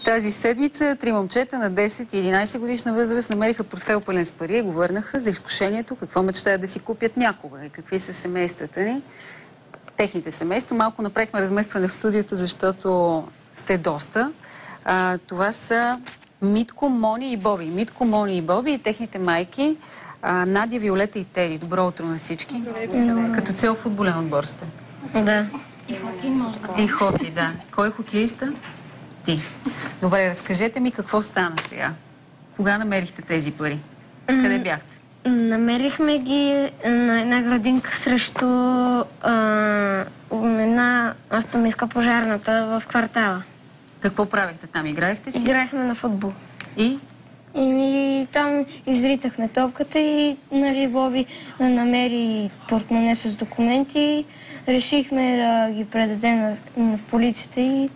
Тази седмица 3 момчета на 10 и 11 годишна възраст намериха портфел пълен с пари и го върнаха за изкушението какво мечтаят да си купят някога и какви са семействата ни. Техните семейства. Малко направихме разместване в студиото, защото сте доста. Това са Митко, Мони и Боби. Митко, Мони и Боби и техните майки Надя, Виолета и Теди. Добро утро на всички. Като цел футболен отбор сте. Да. И хокей може да бъде. И хокей, да. Кой е хокеиста? Ти. Добре, разкажете ми какво стана сега. Кога намерихте тези пари? Къде бяхте? Намерихме ги на една градинка срещу една автомивка пожарната в квартала. Какво правихте там? Играехте си? Играехме на футбол. И? И там изритахме топката и Боби намери портмоне с документи. Решихме да ги предадем в полицията и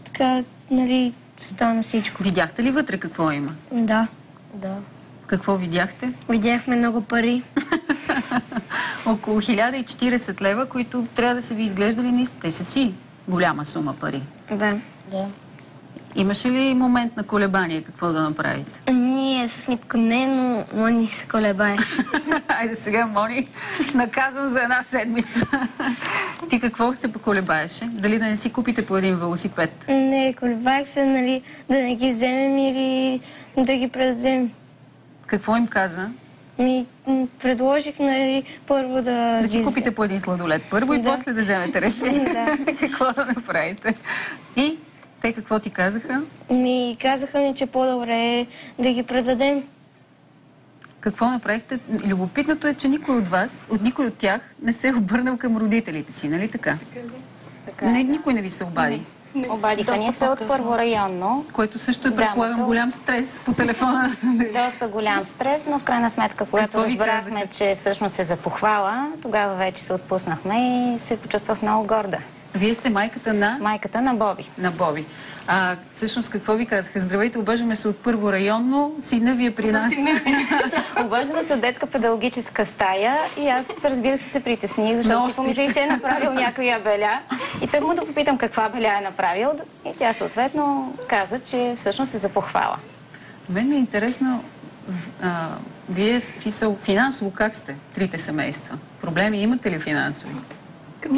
така, стана всичко. Видяхте ли вътре какво има? Да. Какво видяхте? Видяхме много пари. Около 1040 лева, които трябва да са ви изглеждали наистина. Те са си голяма сума пари. Да. Имаше ли момент на колебание какво да направите? Ние с Митко не, но Мони се колебаеше. Айде сега, Мони, наказвам за една седмица. Ти какво се поколебаеше? Дали да не си купите по един велосипед? Не, колебаех се, да не ги вземем или да ги предадем. Какво им каза? Предложих, първо да си купите по един сладолет първо и после да вземете решение. Какво да направите? И те какво ти казаха? Казаха ми, че по-добре е да ги предадем. Какво направихте? Любопитното е, че никой от вас, никой от тях не се е обърнал към родителите си, нали така? Така. Никой не ви се обади. Обадиха ни се от първорайонно. Което също е, предполагам, голям стрес по телефона. Доста голям стрес, но в крайна сметка, когато разбрахме, че всъщност е за похвала, тогава вече се отпуснахме и се почувствах много горда. Вие сте майката на? Майката на Боби. На Боби. Всъщност какво ви казаха? Здравейте, обаждаме се от първорайонно, сина ви е при нас. Обаждаме се от детска педагогическа стая и аз, разбира се притесних, защото си помислих, че е направил някоя беля. И тък му да попитам каква беля е направил и тя съответно каза, че всъщност е за похвала. Мен ми е интересно, вие финансово как сте, трите семейства? Проблеми имате ли финансови?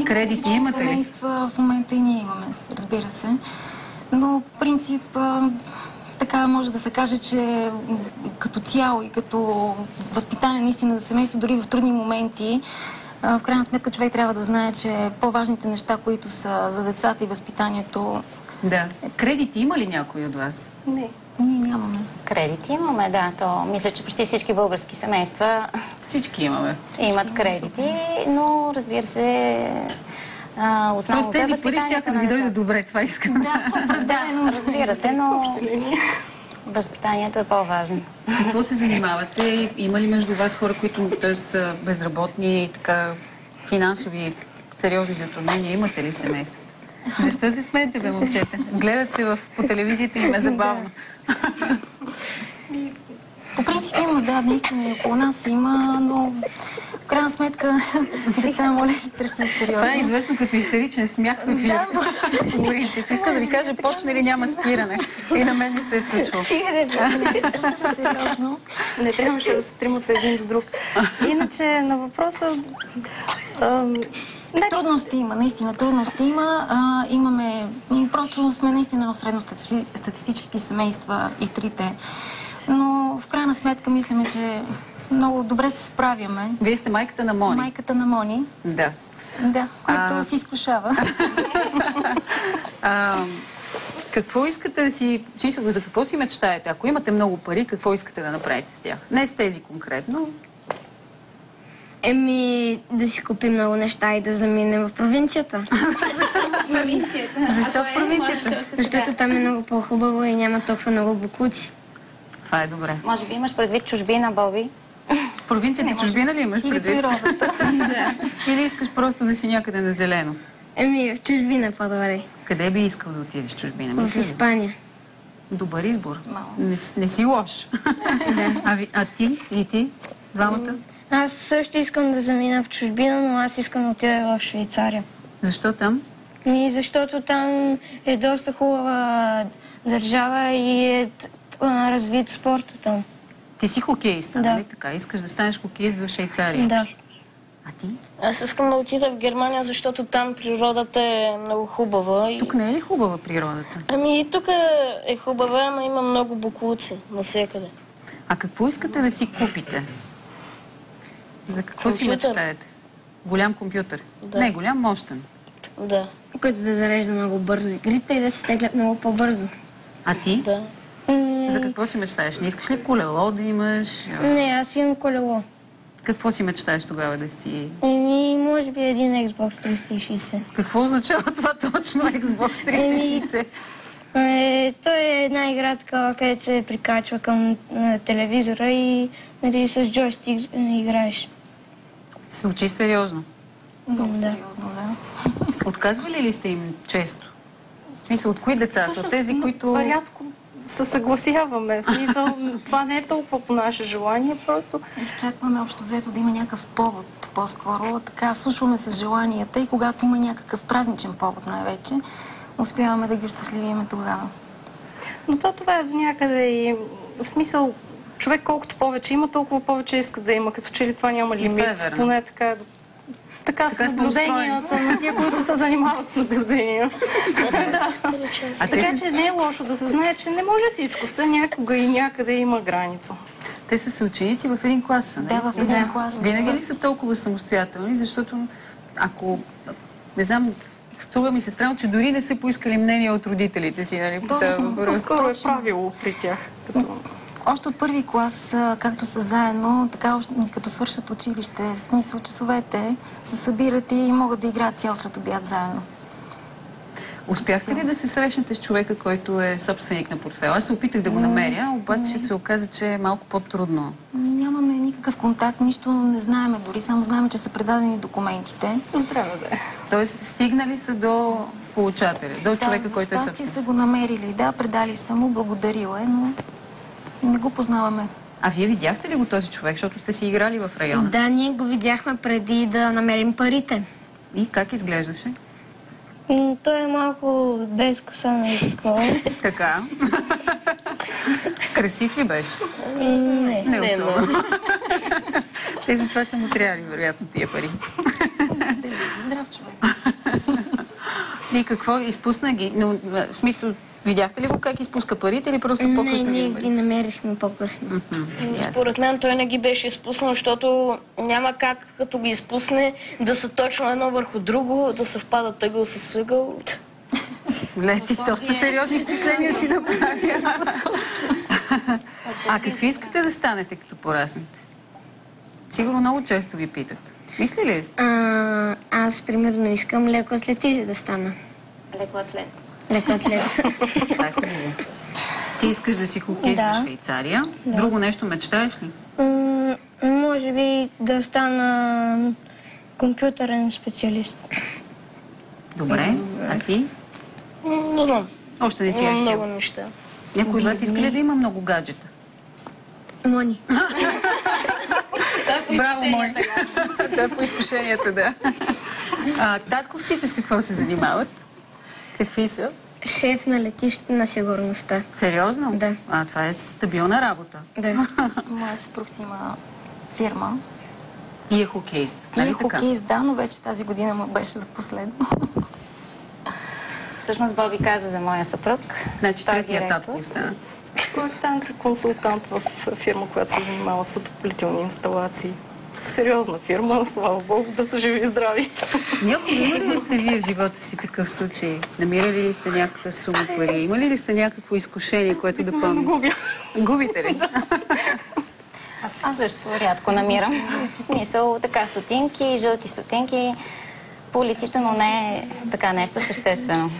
Кредити имате ли? Семейства в момента и ние имаме, разбира се. Но в принцип така може да се каже, че като цяло и като възпитание наистина за семейство, дори в трудни моменти, в крайна сметка човек трябва да знае, че по-важните неща, които са за децата и възпитанието... Да. Кредити има ли някой от вас? Не. Ние нямаме. Кредити имаме, да. Мисля, че почти всички български семейства всички имаме. Имат кредити, но разбира се, основното тези пари щяха да ви дойдат добре, това искам. Да, разбира се, но възпитанието е по-важно. С какво се занимавате? Има ли между вас хора, които са безработни и така финансови сериозни затруднения? Имате ли семейства? Защо се смеете, бе, момчета? Гледат се по телевизията и им е забавно. По принцип има, да, наистина около нас има, но в крайна сметка деца моля се тръщат сериозно. Това е известно като истеричен смях в филм. Иска да ви кажа, почне ли няма спиране. И на мен ми се е случвало. Тръща се сериозно. Не трябваше да се тримате един с друг. Иначе на въпроса... Трудности има, наистина трудности има. Имаме, просто сме наистина на средностатистически семейства и трите. Но в крайна сметка мислиме, че много добре се справяме. Вие сте майката на Мони. Майката на Мони. Да. Да, което се изкушава. Какво искате да си... За какво си мечтаете? Ако имате много пари, какво искате да направите с тях? Не с тези конкретно. Да си купим много неща и да заминем в провинцията. Защо в провинцията? Защото там е много по-хубаво и няма толкова много бокуци. Това е добре. Може би имаш предвид чужбина, Боби? Провинцията чужбина ли имаш предвид? Или природата. Да. Или искаш просто да си някъде на зелено? В чужбина по-добре. Къде би искал да отидеш в чужбина? В Испания. Добър избор. Не си лош. А ти? И ти? Двамата? Аз също искам да замина в чужбина, но аз искам да отида в Швейцария. Защо там? Защото там е доста хубава държава и е развит спорта там. Ти си хокеиста, Да. нали така? Искаш да станеш хокеист в Швейцария. Да. А ти? Аз искам да отида в Германия, защото там природата е много хубава. Тук не е ли хубава природата? Ами и тук е хубава, ама има много боклуци навсекъде. А какво искате да си купите? За какво си Компютър. мечтаете? Голям компютър? Да. Не, голям, мощен. Да, Който да зарежда много бързо игрите и да се теглят много по-бързо. А ти? да. За какво си мечтаеш? Не искаш ли колело да имаш? Не, аз имам колело. Какво си мечтаеш тогава да си? Може би един Xbox 360. Какво означава това точно Xbox 360? Той е една игра такава, където се прикачва към телевизора и нали, с джойстик играеш. Се учи сериозно. Много Да. сериозно, да. Отказвали ли сте им често? В смисъл, от кои деца са? От тези, които... Рядко се съгласяваме. В смисъл, това не е толкова по наше желание, просто Изчакваме общо взето да има някакъв повод по-скоро. Така слушваме с желанията и когато има някакъв празничен повод най-вече, успяваме да ги щастливиме тогава. но това е до някъде и в смисъл, човек колкото повече има, толкова повече иска да има, като че ли това няма това е лимит. верно. Поне така. Така Така с сме наблюденията на тия, които се занимават с наблюдения. А Така те, че не е лошо да се знае, че не може всичко. Все някога и някъде има граница. те са съученици в един клас, са, Да, нали? в един клас. Винаги ли са толкова самостоятелни? Защото ако... Не знам, струва ми се странно, че дори не са поискали мнение от родителите си, нали? по този въпрос. По-скоро е Точно. правило при тях. Като... Още от първи клас, както са заедно, така още като свършат училище, в смисъл часовете, се събират и могат да играят цял след обяд заедно. Успяхте ли да се срещнете с човека, който е собственик на портфела? Аз се опитах да го намеря, обаче се оказа, че е малко по-трудно. Нямаме никакъв контакт, нищо не знаеме, дори само знаем, че са предадени документите. Здраве да е. Тоест, стигнали са до получателя, до човека, за който е щастие собственик. са го намерили, да, предали са му, благодарила е, но не го познаваме. А вие видяхте ли го този човек, защото сте си играли в района? Да, ние го видяхме преди да намерим парите. И как изглеждаше? Той е малко без коса на такова. Така. Красив ли беше? Не. Не особено. Те затова са му трябвали, вероятно, тия пари. Да, здрав човек. И какво? Изпусна ги? Но, в смисъл, видяхте ли го как изпуска парите или просто Не, по-късно ние ги ги намерихме по-късно. Ясно. Според мен той не ги беше изпуснал, защото няма как, като ги изпусне, да са точно едно върху друго, да съвпадат ъгъл с ъгъл. Лети, доста сериозни изчисления си да правя. А какви искате да станете, като пораснете? Сигурно много често ви питат. Мислили ли сте? Аз, примерно, искам леко атлетист да стана. Леко атлет. Леко атлет. Това е хубаво. Ти искаш да си хокеист в Да. Швейцария. Да. Друго нещо мечтаеш ли? Може би да стана компютърен специалист. Добре. А ти? Не знам. Още не си Има решил. много неща. Някой от вас иска ли да има много гаджета? Мони. Браво, мой. Това е по изкушенията, да. Татковците с какво се занимават? Какви са? Шеф на летище на сигурността. Сериозно? Да. Това е стабилна работа. Да. Моя съпруг си има фирма. И е хокеист. И Нали е така? хокеист, да, но вече тази година му беше за последно. Всъщност Боби каза за моя съпруг. Значи Той е третия директор. татко остана. Проектант и консултант в фирма, която се занимава с отоплителни инсталации. Сериозна фирма, слава Богу, да са живи и здрави. Някога имали ли сте вие в живота си такъв случай? Намирали ли сте някаква сума пари? Имали ли сте някакво изкушение, което да помните? Губя. Губите ли? Аз също рядко намирам. В смисъл, така стотинки, жълти стотинки по улиците, но не е така нещо съществено.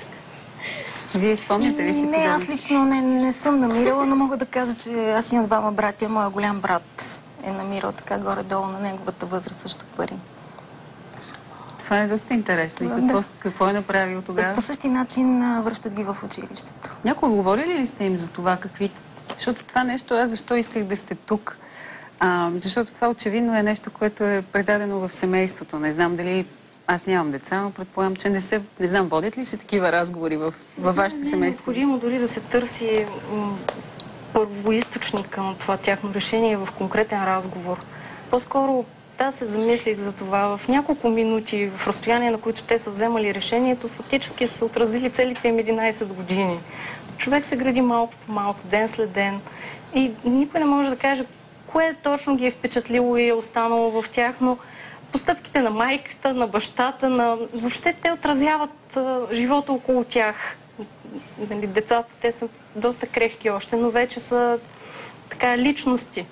Вие спомняте ли си Не, аз подобно? лично не съм намирала, но мога да кажа, че аз имам двама братя. Моя голям брат е намирал така горе-долу на неговата възраст също пари. Това е доста интересно. И Да. какво е направил тогава? По същия начин връщат ги в училището. Някой говорили ли сте им за това какви... Защото това нещо, аз защо исках да сте тук? Защото това очевидно е нещо, което е предадено в семейството. Не знам дали Аз нямам деца, но предполагам, че не знам, водят ли се такива разговори във вашите семейства? Необходимо дори да се търси първоизточника на това тяхно решение в конкретен разговор. По-скоро се замислих за това. В няколко минути, в разстояние, на които те са вземали решението, фактически са отразили целите им 11 години. Човек се гради малко по малко, ден след ден. И никой не може да каже кое точно ги е впечатлило и е останало в тях, но постъпките на майката, на бащата, въобще те отразяват живота около тях. Децата, те са доста крехки още, но вече са така личности.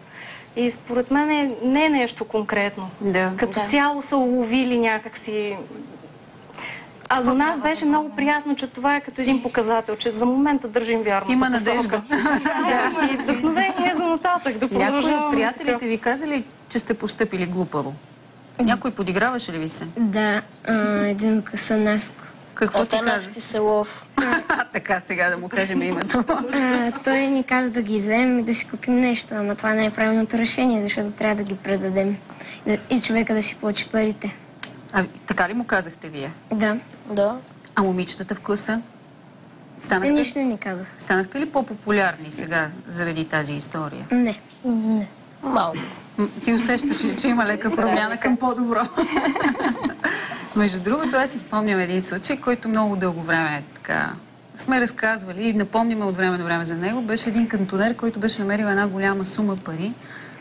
И според мен не е нещо конкретно. Като цяло са уловили някакси. А за нас беше много приятно, че това е като един показател, че за момента държим вярната Има надежда. И вдъхновение за нататък, да продължаваме. Някои от приятелите ви казали, че сте постъпили глупаво? Някой подиграваше ли ви се? Да, един Късанаско. Какво ти каза? Селов. Така, сега да му кажем името. Той ни каза да ги вземем и да си купим нещо, ама това не е правилното решение, защото трябва да ги предадем и човека да си получи парите. Така ли му казахте вие? Да. А момичетата в класа? Нищо не ни казах. Станахте ли по-популярни сега заради тази история? Не. Малко. Ти усещаш ли, че има лека промяна към по-добро? Между другото, аз си спомням един случай, който много дълго време така сме разказвали и напомняме от време на време за него. Беше един кантонер, който беше намерил една голяма сума пари,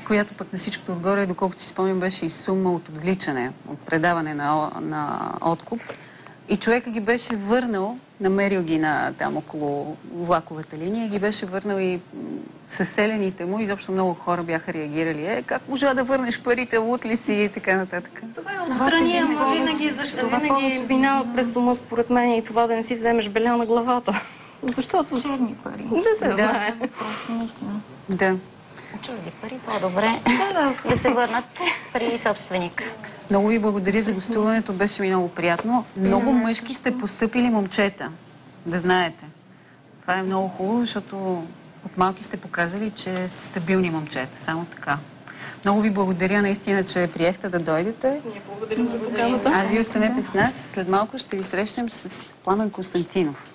която пък на всичкото отгоре, доколкото си спомням, беше и сума от отвличане, от предаване на откуп. И човека ги беше върнал, намерил ги там около влаковата линия, ги беше върнал и съселените му. Изобщо много хора бяха реагирали. Как можа да върнеш парите, лут ли си и така нататък. Това е отстрани, ама винаги минава през ума според мен и това да не си вземеш беля на главата. Защото... Черни пари. Да се знае. Просто наистина. Да. Чужди пари, по-добре да се върнат при собственика. Много ви благодаря за гостуването, беше ми много приятно. Много мъжки сте постъпили момчета, да знаете. Това е много хубаво, защото от малки сте показали, че сте стабилни момчета, само така. Много ви благодаря наистина, че приехте да дойдете. Ние благодарим за поканата. А вие останете с нас. След малко ще ви срещнем с Пламен Константинов.